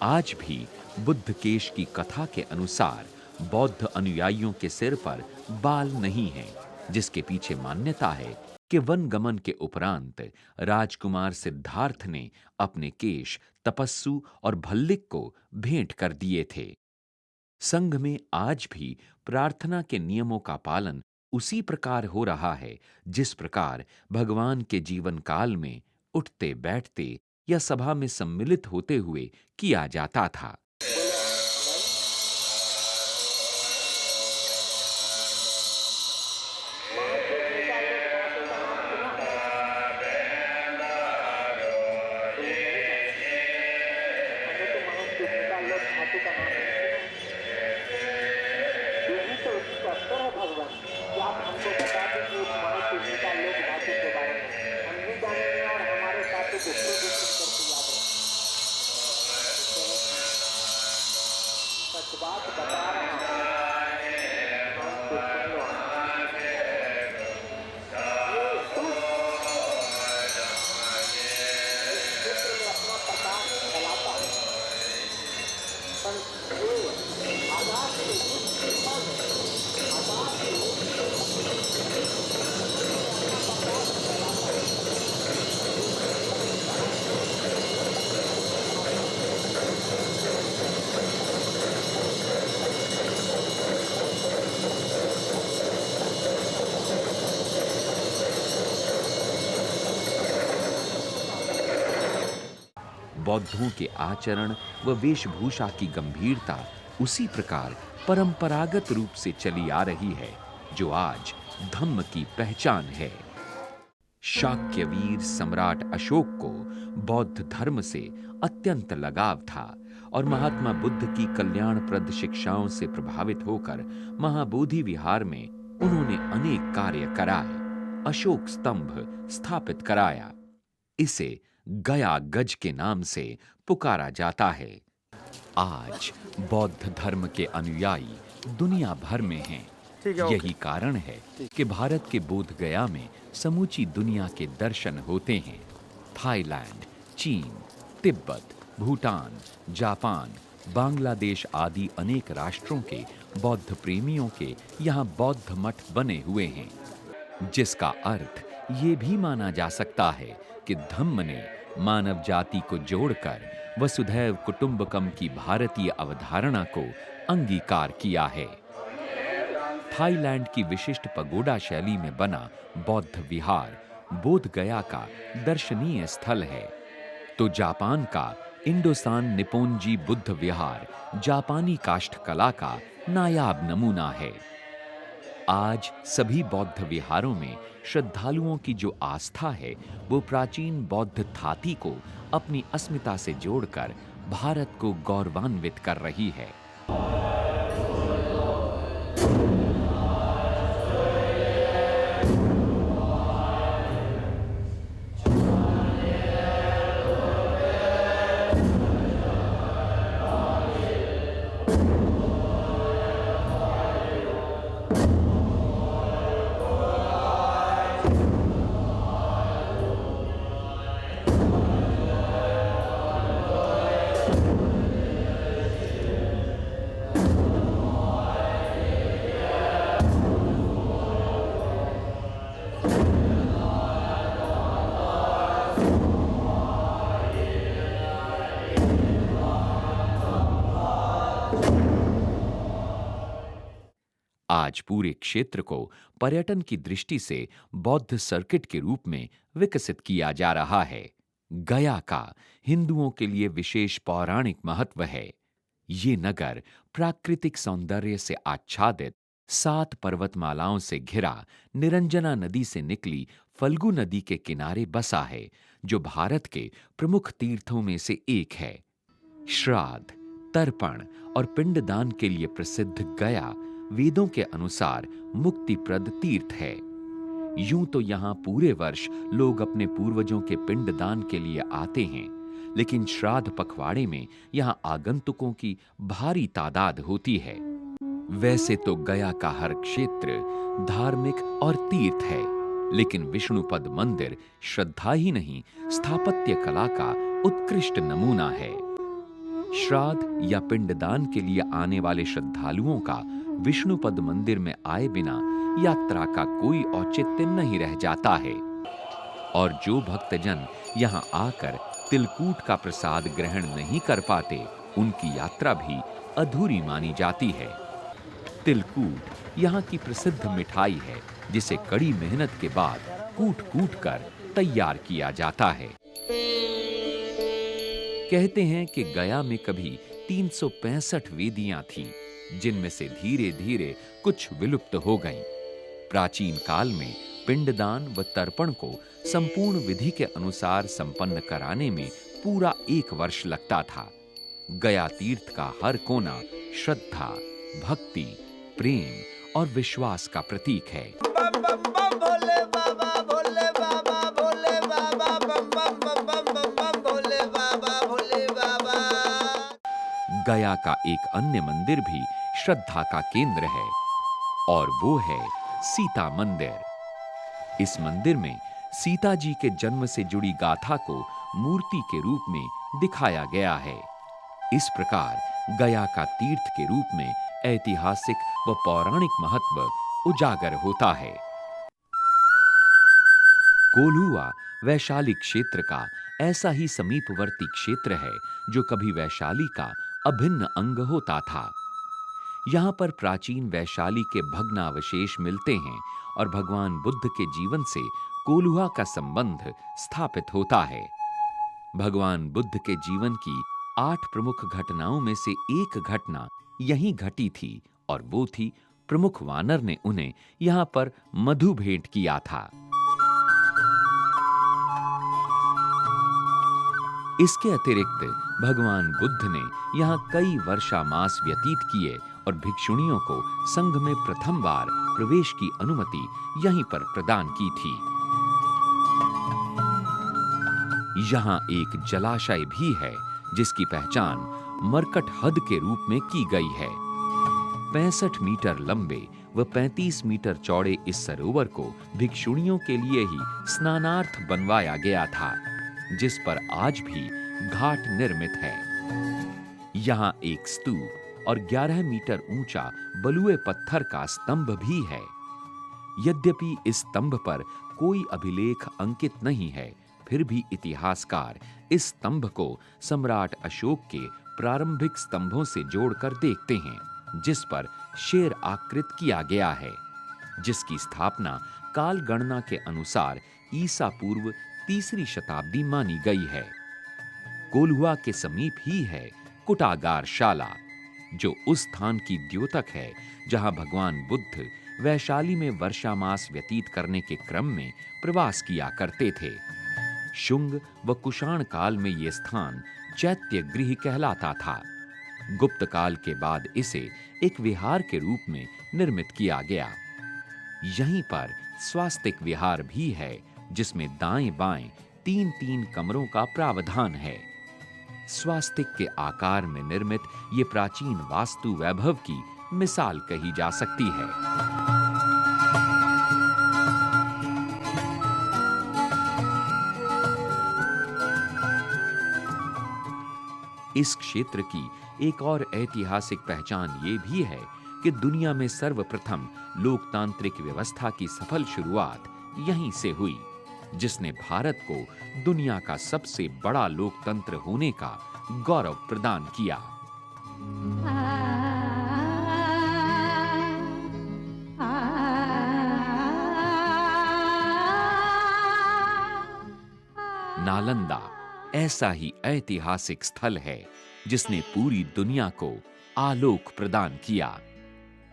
आज भी बुद्ध केश की कथा के अनुसार बौद्ध अनुयायियों के सिर पर बाल नहीं है, जिसके पीछे मान्यता है कि वनगमन के उपरांत राजकुमार सिद्धार्थ ने अपने केश तपस्सु और भल्लिक को भेंट कर दिए थे। संघ में आज भी प्रार्थना के नियमों का पालन उसी प्रकार हो रहा है, जिस प्रकार भगवान के जीवन काल में उठते बैठते या सभा में सम्मिलित होते हुए किया जाता था। बौद्धों के आचरण व वेशभूषा की गंभीरता उसी प्रकार परंपरागत रूप से चली आ रही है जो आज धम्म की पहचान है। शाक्य वीर सम्राट अशोक को बौद्ध धर्म से अत्यंत लगाव था और महात्मा बुद्ध की कल्याणप्रद शिक्षाओं से प्रभावित होकर महाबोधि विहार में उन्होंने अनेक कार्य कराए। अशोक स्तंभ स्थापित कराया। इसे गया गज के नाम से पुकारा जाता है। आज बौद्ध धर्म के अनुयायी दुनिया भर में हैं। यही कारण है कि भारत के बोध गया में समूची दुनिया के दर्शन होते हैं। थाईलैंड, चीन, तिब्बत, भूटान, जापान, बांग्लादेश आदि अनेक राष्ट्रों के बौद्ध प्रेमियों के यहाँ बौद्ध मठ बने हुए हैं, जिसका अर्थ ये भी माना जा सकता है कि धम्म ने मानव जाति को जोड़कर वसुधैव कुटुंबकम की भारतीय अवधारणा को अंगीकार किया है। थाईलैंड की विशिष्ट पगोडा शैली में बना बौद्ध विहार बोध गया का दर्शनीय स्थल है, तो जापान का इंडोसान निप्पोनजी बुद्ध विहार जापानी काष्ठकला का नायाब नमूना है। आज सभी बौद्ध विहारों में श्रद्धालुओं की जो आस्था है वो प्राचीन बौद्ध थाती को अपनी अस्मिता से जोड़कर भारत को गौरवान्वित कर रही है। आज पूरे क्षेत्र को पर्यटन की दृष्टि से बौद्ध सर्किट के रूप में विकसित किया जा रहा है। गया का हिंदुओं के लिए विशेष पौराणिक महत्व है। ये नगर प्राकृतिक सौंदर्य से आच्छादित 7 पर्वतमालाओं से घिरा निरंजना नदी से निकली फल्गु नदी के किनारे बसा है, जो भारत के प्रमुख तीर्थों में से एक है। श्राद्ध, तर्पण और पिंडदान के लिए प्रसिद्ध गया वेदों के अनुसार मुक्तिप्रद तीर्थ है। यूं तो यहाँ पूरे वर्ष लोग अपने पूर्वजों के पिंडदान के लिए आते हैं, लेकिन श्राद्ध पखवाड़े में यहाँ आगंतुकों की भारी तादाद होती है। वैसे तो गया का हर क्षेत्र धार्मिक और तीर्थ है, लेकिन विष्णुपद मंदिर श्रद्धा ही नहीं, स्थापत्य कला का उत्कृष्ट नमूना है। श्राद्ध या पिंडदान के लिए आने वाले श्रद्धालुओं का विष्णुपद मंदिर में आए बिना यात्रा का कोई औचित्य नहीं रह जाता है, और जो भक्तजन यहाँ आकर तिलकूट का प्रसाद ग्रहण नहीं कर पाते, उनकी यात्रा भी अधूरी मानी जाती है। तिलकूट यहाँ की प्रसिद्ध मिठाई है, जिसे कड़ी मेहनत के बाद कूट-कूट कर तैयार किया जाता है। कहते हैं कि गया में कभी 365 वेदियां थीं, जिनमें से धीरे-धीरे कुछ विलुप्त हो गईं। प्राचीन काल में पिंडदान व तर्पण को संपूर्ण विधि के अनुसार संपन्न कराने में पूरा 1 वर्ष लगता था। गया तीर्थ का हर कोना श्रद्धा, भक्ति, प्रेम और विश्वास का प्रतीक है। गया का एक अन्य मंदिर भी श्रद्धा का केंद्र है, और वो है सीता मंदिर। इस मंदिर में सीता जी के जन्म से जुड़ी गाथा को मूर्ति के रूप में दिखाया गया है। इस प्रकार गया का तीर्थ के रूप में ऐतिहासिक व पौराणिक महत्व उजागर होता है। कोल्हुआ वैशाली क्षेत्र का ऐसा ही समीपवर्ती क्षेत्र है, जो कभी वैशाली का अभिन्न अंग होता था। यहाँ पर प्राचीन वैशाली के भग्नावशेष मिलते हैं और भगवान बुद्ध के जीवन से कोल्हुआ का संबंध स्थापित होता है। भगवान बुद्ध के जीवन की 8 प्रमुख घटनाओं में से एक घटना यहीं घटी थी और वो थी प्रमुख वानर ने उन्हें यहां पर मधु भेंट किया था। इसके अतिरिक्त भगवान बुद्ध ने यहाँ कई वर्षा मास व्यतीत किए और भिक्षुणियों को संघ में प्रथम बार प्रवेश की अनुमति यहीं पर प्रदान की थी। यहाँ एक जलाशय भी है जिसकी पहचान मरकट हद के रूप में की गई है। 65 मीटर लंबे व 35 मीटर चौड़े इस सरोवर को भिक्षुणियों के लिए ही स्नानार्थ बनवाया गया था, जिस पर आज भी घाट निर्मित है। यहाँ एक स्तूप और 11 मीटर ऊंचा बलुए पत्थर का स्तंभ भी है। यद्यपि इस स्तंभ पर कोई अभिलेख अंकित नहीं है, फिर भी इतिहासकार इस स्तंभ को सम्राट अशोक के प्रारंभिक स्तंभों से जोड़कर देखते हैं, जिस पर शेर आकृत किया गया है, जिसकी स्थापना काल गणना के अनुसार ईसा पूर्व 3री शताब्दी मानी गई है। कोल्हुआ के समीप ही है कुटागार शाला, जो उस स्थान की द्योतक है जहां भगवान बुद्ध वैशाली में वर्षा मास व्यतीत करने के क्रम में प्रवास किया करते थे। शुंग व कुषाण काल में यह स्थान चैत्य गृह कहलाता था। गुप्त काल के बाद इसे एक विहार के रूप में निर्मित किया गया। यहीं पर स्वास्तिक विहार भी है, जिसमें दाएं बाएं 3-3 कमरों का प्रावधान है। स्वास्तिक के आकार में निर्मित ये प्राचीन वास्तु वैभव की मिसाल कही जा सकती है। इस क्षेत्र की एक और ऐतिहासिक पहचान ये भी है कि दुनिया में सर्वप्रथम लोकतांत्रिक व्यवस्था की सफल शुरुआत यहीं से हुई, जिसने भारत को दुनिया का सबसे बड़ा लोकतंत्र होने का गौरव प्रदान किया। नालंदा ऐसा ही ऐतिहासिक स्थल है जिसने पूरी दुनिया को आलोक प्रदान किया।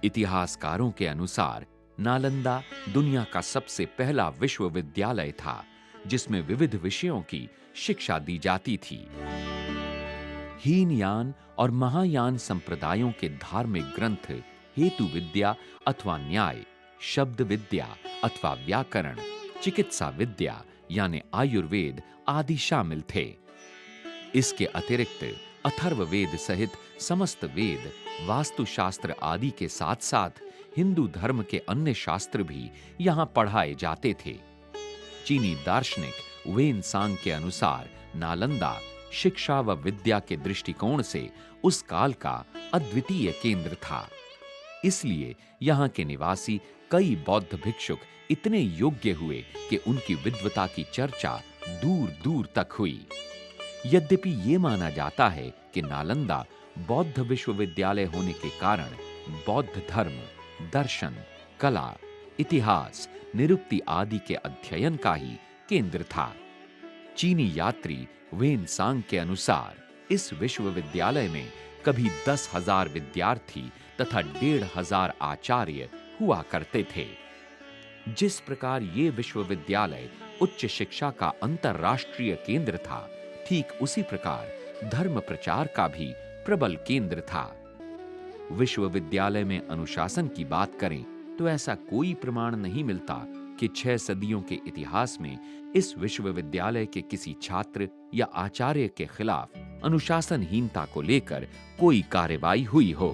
इतिहासकारों के अनुसार नालंदा दुनिया का सबसे पहला विश्वविद्यालय था, जिसमें विविध विषयों की शिक्षा दी जाती थी। हीनयान और महायान संप्रदायों के धार्मिक ग्रंथ हेतु विद्या अथवा न्याय, शब्द विद्या अथवा व्याकरण, चिकित्सा विद्या यानी आयुर्वेद आदि शामिल थे। इसके अतिरिक्त अथर्ववेद सहित समस्त वेद, वास्तुशास्त्र आदि के साथ साथ हिंदू धर्म के अन्य शास्त्र भी यहाँ पढ़ाए जाते थे। चीनी दार्शनिक वेन सांग के अनुसार नालंदा शिक्षा व विद्या के दृष्टिकोण से उस काल का अद्वितीय केंद्र था। इसलिए यहाँ के निवासी कई बौद्ध भिक्षुक इतने योग्य हुए कि उनकी विद्वता की चर्चा दूर दूर तक हुई। यद्यपि ये माना जाता है कि नालंदा बौद्ध विश्वविद्यालय होने के कारण बौद्ध धर्म, दर्शन, कला, इतिहास, निरुक्ति आदि के अध्ययन का ही केंद्र था। चीनी यात्री वेन सांग के अनुसार इस विश्वविद्यालय में कभी 10,000 विद्यार्थी तथा 1,500 आचार्य हुआ करते थे। जिस प्रकार ये विश्वविद्यालय उच्च शिक्षा का अंतरराष्ट्रीय केंद्र था, ठीक उसी प्रकार धर्म प्रचार का भी प्रबल केंद्र था। विश्वविद्यालय में अनुशासन की बात करें तो ऐसा कोई प्रमाण नहीं मिलता कि 6 सदियों के इतिहास में इस विश्वविद्यालय के किसी छात्र या आचार्य के खिलाफ अनुशासनहीनता को लेकर कोई कार्रवाई हुई हो।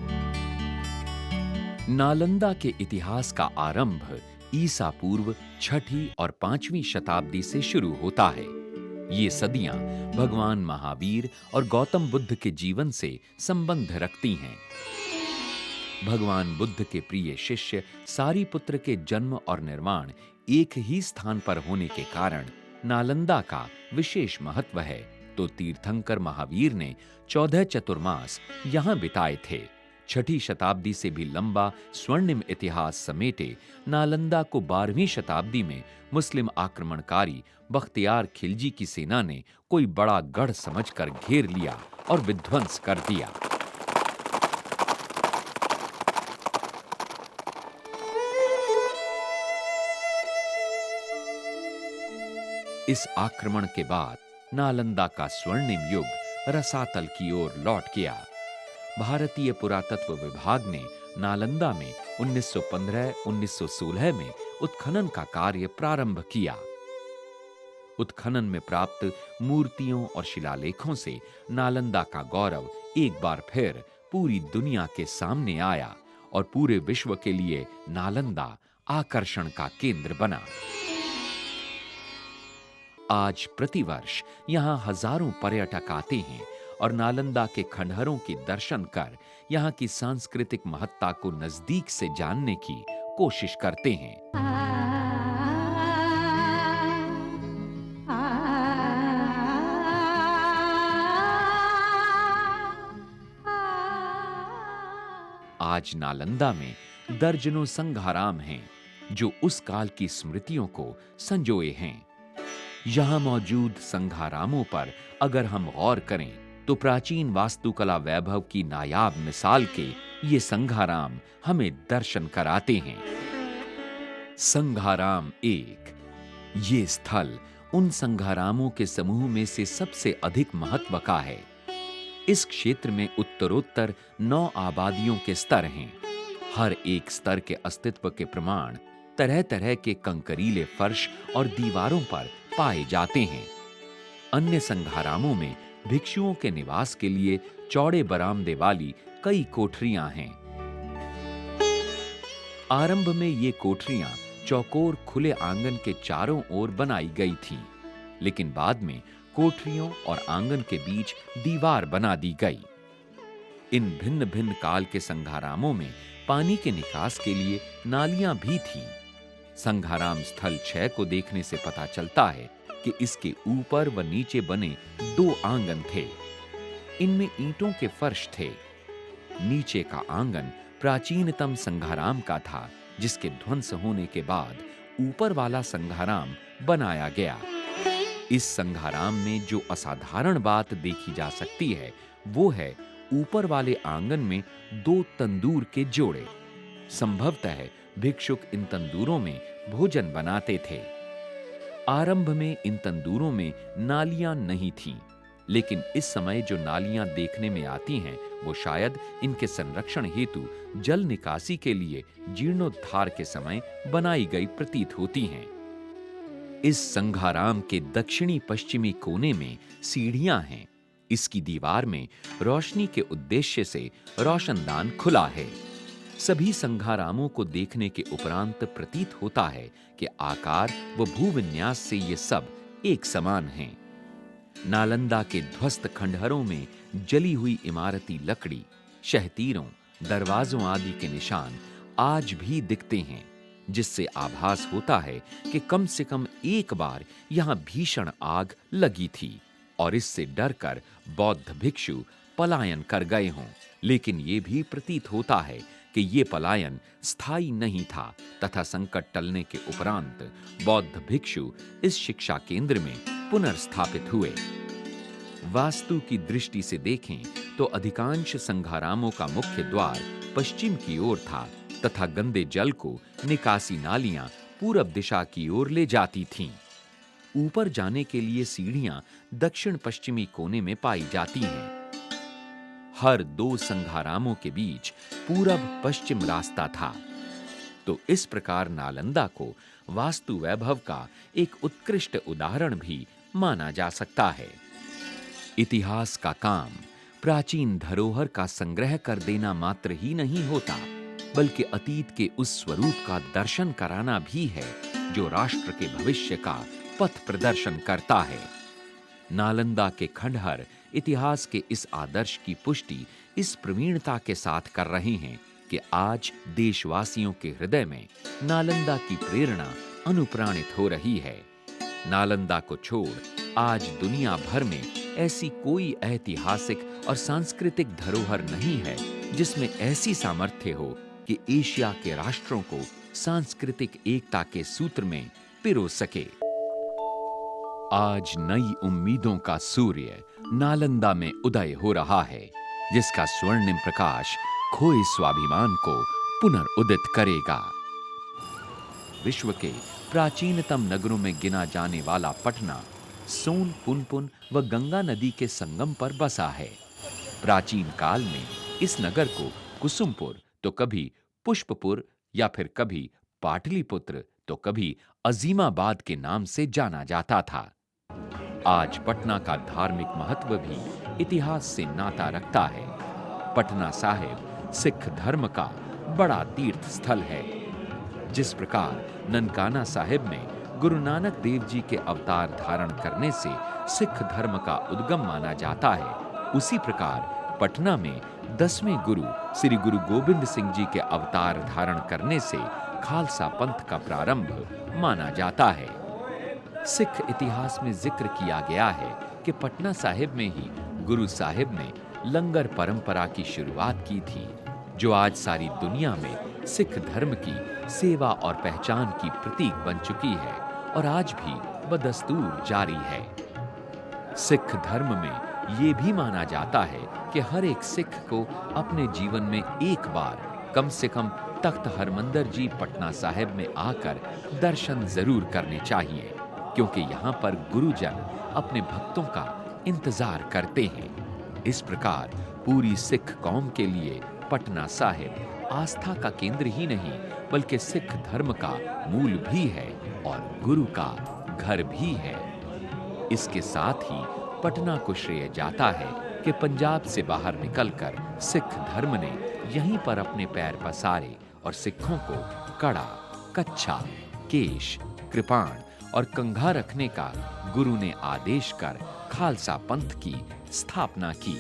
नालंदा के इतिहास का आरंभ ईसा पूर्व 6ठी और 5वीं शताब्दी से शुरू होता है। ये सदियां भगवान महावीर और गौतम बुद्ध के जीवन से संबंध रखती हैं। भगवान बुद्ध के प्रिय शिष्य सारिपुत्र के जन्म और निर्वाण एक ही स्थान पर होने के कारण नालंदा का विशेष महत्व है, तो तीर्थंकर महावीर ने 14 चतुर्मास यहां बिताए थे। छठी शताब्दी से भी लंबा स्वर्णिम इतिहास समेटे नालंदा को 12वीं शताब्दी में मुस्लिम आक्रमणकारी बख्तियार खिलजी की सेना ने कोई बड़ा गढ़ समझकर घेर लिया और विध्वंस कर दिया। इस आक्रमण के बाद नालंदा का स्वर्णिम युग रसातल की ओर लौट गया। भारतीय पुरातत्व विभाग ने नालंदा में 1915-1916 में उत्खनन का कार्य प्रारंभ किया। उत्खनन में प्राप्त मूर्तियों और शिलालेखों से नालंदा का गौरव एक बार फिर पूरी दुनिया के सामने आया और पूरे विश्व के लिए नालंदा आकर्षण का केंद्र बना। आज प्रतिवर्ष यहां हजारों पर्यटक आते हैं और नालंदा के खंडहरों के दर्शन कर यहां की सांस्कृतिक महत्ता को नजदीक से जानने की कोशिश करते हैं। आज नालंदा में दर्जनों संघाराम हैं जो उस काल की स्मृतियों को संजोए हैं। यहां मौजूद संघारामों पर अगर हम गौर करें तो प्राचीन वास्तुकला वैभव की नायाब मिसाल के ये संघाराम हमें दर्शन कराते हैं। संघाराम 1 ये स्थल उन संघारामों के समूह में से सबसे अधिक महत्व का है। इस क्षेत्र में उत्तरोत्तर 9 आबादियों के स्तर हैं। हर एक स्तर के अस्तित्व के प्रमाण तरह तरह के कंकरीले फर्श और दीवारों पर पाए जाते हैं। अन्य संघारामों में भिक्षुओं के निवास के लिए चौड़े बरामदे वाली कई कोठरियां हैं। आरंभ में ये कोठरियां चौकोर खुले आंगन के चारों ओर बनाई गई थीं, लेकिन बाद में कोठरियों और आंगन के बीच दीवार बना दी गई। इन भिन्न भिन्न काल के संघारामों में पानी के निकास के लिए नालियां भी थीं। संघाराम स्थल 6 को देखने से पता चलता है कि इसके ऊपर व नीचे बने 2 आंगन थे। इनमें ईंटों के फर्श थे। नीचे का आंगन प्राचीनतम संघाराम का था, जिसके ध्वंस होने के बाद ऊपर वाला संघाराम बनाया गया। इस संघाराम में जो असाधारण बात देखी जा सकती है वो है ऊपर वाले आंगन में 2 तंदूर के जोड़े। संभवतः भिक्षुक इन तंदूरों में भोजन बनाते थे। आरंभ में इन तंदूरों में नालियां नहीं थीं, लेकिन इस समय जो नालियां देखने में आती हैं वो शायद इनके संरक्षण हेतु जल निकासी के लिए जीर्णोद्धार के समय बनाई गई प्रतीत होती हैं। इस संघाराम के दक्षिणी पश्चिमी कोने में सीढ़ियां हैं। इसकी दीवार में रोशनी के उद्देश्य से रोशनदान खुला है। सभी संघारामों को देखने के उपरांत प्रतीत होता है कि आकार व भूविन्यास से ये सब एक समान हैं। नालंदा के ध्वस्त खंडहरों में जली हुई इमारती लकड़ी, शहतीरों, दरवाजों आदि के निशान आज भी दिखते हैं, जिससे आभास होता है कि कम से कम एक बार यहां भीषण आग लगी थी और इससे डरकर बौद्ध भिक्षु पलायन कर गए हों। लेकिन ये भी प्रतीत होता है कि ये पलायन स्थायी नहीं था तथा संकट टलने के उपरांत बौद्ध भिक्षु इस शिक्षा केंद्र में पुनर्स्थापित हुए। वास्तु की दृष्टि से देखें तो अधिकांश संघारामों का मुख्य द्वार पश्चिम की ओर था तथा गंदे जल को निकासी नालियां पूरब दिशा की ओर ले जाती थीं। ऊपर जाने के लिए सीढ़ियां दक्षिण पश्चिमी कोने में पाई जाती हैं। हर 2 संघारामों के बीच पूरब पश्चिम रास्ता था। तो इस प्रकार नालंदा को वास्तु वैभव का एक उत्कृष्ट उदाहरण भी माना जा सकता है। इतिहास का काम प्राचीन धरोहर का संग्रह कर देना मात्र ही नहीं होता, बल्कि अतीत के उस स्वरूप का दर्शन कराना भी है जो राष्ट्र के भविष्य का पथ प्रदर्शन करता है। नालंदा के खंडहर इतिहास के इस आदर्श की पुष्टि इस प्रवीणता के साथ कर रहे हैं कि आज देशवासियों के हृदय में नालंदा की प्रेरणा अनुप्राणित हो रही है। नालंदा को छोड़ आज दुनिया भर में ऐसी कोई ऐतिहासिक और सांस्कृतिक धरोहर नहीं है जिसमें ऐसी सामर्थ्य हो कि एशिया के राष्ट्रों को सांस्कृतिक एकता के सूत्र में पिरो सके। आज नई उम्मीदों का सूर्य नालंदा में उदय हो रहा है, जिसका स्वर्णिम प्रकाश खोए स्वाभिमान को पुनर्उदित करेगा। विश्व के प्राचीनतम नगरों में गिना जाने वाला पटना सोन, पुनपुन व गंगा नदी के संगम पर बसा है। प्राचीन काल में इस नगर को कुसुमपुर तो कभी पुष्पपुर या फिर कभी पाटलिपुत्र तो कभी अजीमाबाद के नाम से जाना जाता था। आज पटना का धार्मिक महत्व भी इतिहास से नाता रखता है। पटना साहिब सिख धर्म का बड़ा तीर्थ स्थल है। जिस प्रकार ननकाना साहिब में गुरु नानक देव जी के अवतार धारण करने से सिख धर्म का उद्गम माना जाता है, उसी प्रकार पटना में 10वें गुरु श्री गुरु गोविंद सिंह जी के अवतार धारण करने से खालसा पंथ का प्रारंभ माना जाता है। सिख इतिहास में जिक्र किया गया है कि पटना साहिब में ही गुरु साहिब ने लंगर परंपरा की शुरुआत की थी, जो आज सारी दुनिया में सिख धर्म की सेवा और पहचान की प्रतीक बन चुकी है और आज भी बदस्तूर जारी है। सिख धर्म में ये भी माना जाता है कि हर एक सिख को अपने जीवन में एक बार कम से कम तख्त हरमंदिर जी पटना साहिब में आकर दर्शन जरूर करने चाहिए, क्योंकि यहाँ पर गुरुजन अपने भक्तों का इंतजार करते हैं। इस प्रकार पूरी सिख कौम के लिए पटना साहिब आस्था का केंद्र ही नहीं बल्कि सिख धर्म का मूल भी है और गुरु का घर भी है। इसके साथ ही पटना को श्रेय जाता है कि पंजाब से बाहर निकलकर सिख धर्म ने यहीं पर अपने पैर पसारे और सिखों को कड़ा, कच्छा, केश, कृपाण और कंघा रखने का गुरु ने आदेश कर खालसा पंथ की स्थापना की।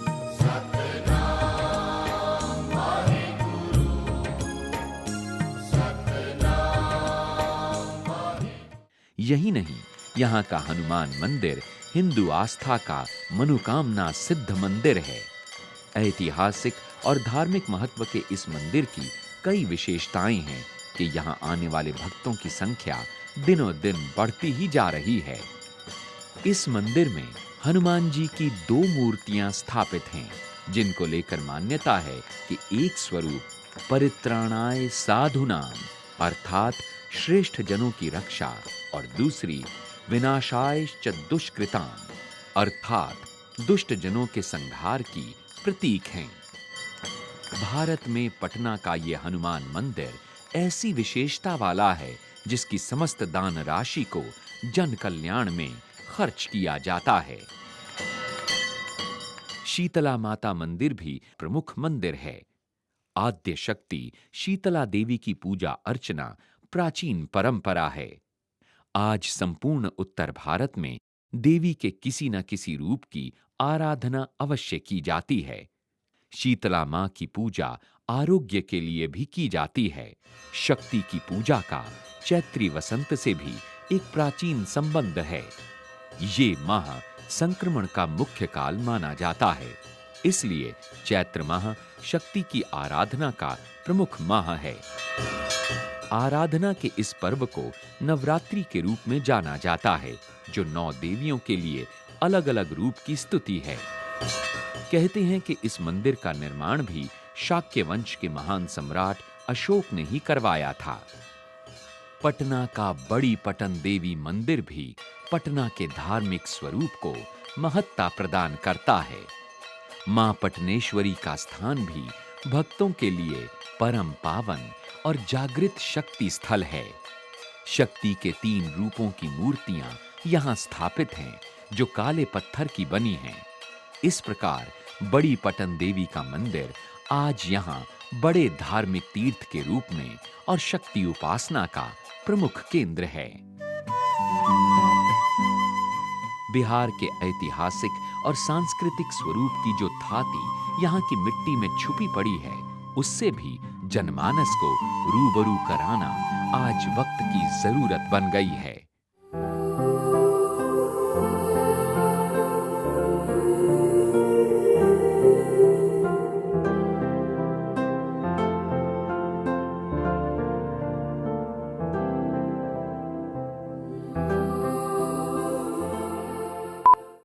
यही नहीं, यहाँ का हनुमान मंदिर हिंदू आस्था का मनोकामना सिद्ध मंदिर है। ऐतिहासिक और धार्मिक महत्व के इस मंदिर की कई विशेषताएं हैं कि यहाँ आने वाले भक्तों की संख्या दिनों दिन बढ़ती ही जा रही है। इस मंदिर में हनुमान जी की 2 मूर्तियां स्थापित हैं, जिनको लेकर मान्यता है कि एक स्वरूप परित्राणाय साधुनाम अर्थात श्रेष्ठ जनों की रक्षा और दूसरी विनाशायश्च दुष्कृताम अर्थात दुष्ट जनों के संहार की प्रतीक हैं। भारत में पटना का ये हनुमान मंदिर ऐसी विशेषता वाला है जिसकी समस्त दान राशि को जन कल्याण में खर्च किया जाता है। शीतला माता मंदिर भी प्रमुख मंदिर है। आद्य शक्ति शीतला देवी की पूजा अर्चना प्राचीन परंपरा है। आज संपूर्ण उत्तर भारत में देवी के किसी न किसी रूप की आराधना अवश्य की जाती है। शीतला मां की पूजा आरोग्य के लिए भी की जाती है। शक्ति की पूजा का चैत्री वसंत से भी एक प्राचीन संबंध है। ये माह संक्रमण का मुख्य काल माना जाता है, इसलिए चैत्र माह शक्ति की आराधना का प्रमुख माह है। आराधना के इस पर्व को नवरात्रि के रूप में जाना जाता है, जो 9 देवियों के लिए अलग-अलग रूप की स्तुति है। कहते हैं कि इस मंदिर का निर्माण भी शाक्य वंश के महान सम्राट अशोक ने ही करवाया था। पटना का बड़ी पटन देवी मंदिर भी पटना के धार्मिक स्वरूप को महत्ता प्रदान करता है। मां पटनेश्वरी का स्थान भी भक्तों के लिए परम पावन और जागृत शक्ति स्थल है। शक्ति के 3 रूपों की मूर्तियां यहां स्थापित हैं, जो काले पत्थर की बनी हैं। इस प्रकार बड़ी पटन देवी का मंदिर आज यहां बड़े धार्मिक तीर्थ के रूप में और शक्ति उपासना का प्रमुख केंद्र है। बिहार के ऐतिहासिक और सांस्कृतिक स्वरूप की जो थाती यहाँ की मिट्टी में छुपी पड़ी है, उससे भी जनमानस को रूबरू कराना आज वक्त की जरूरत बन गई है।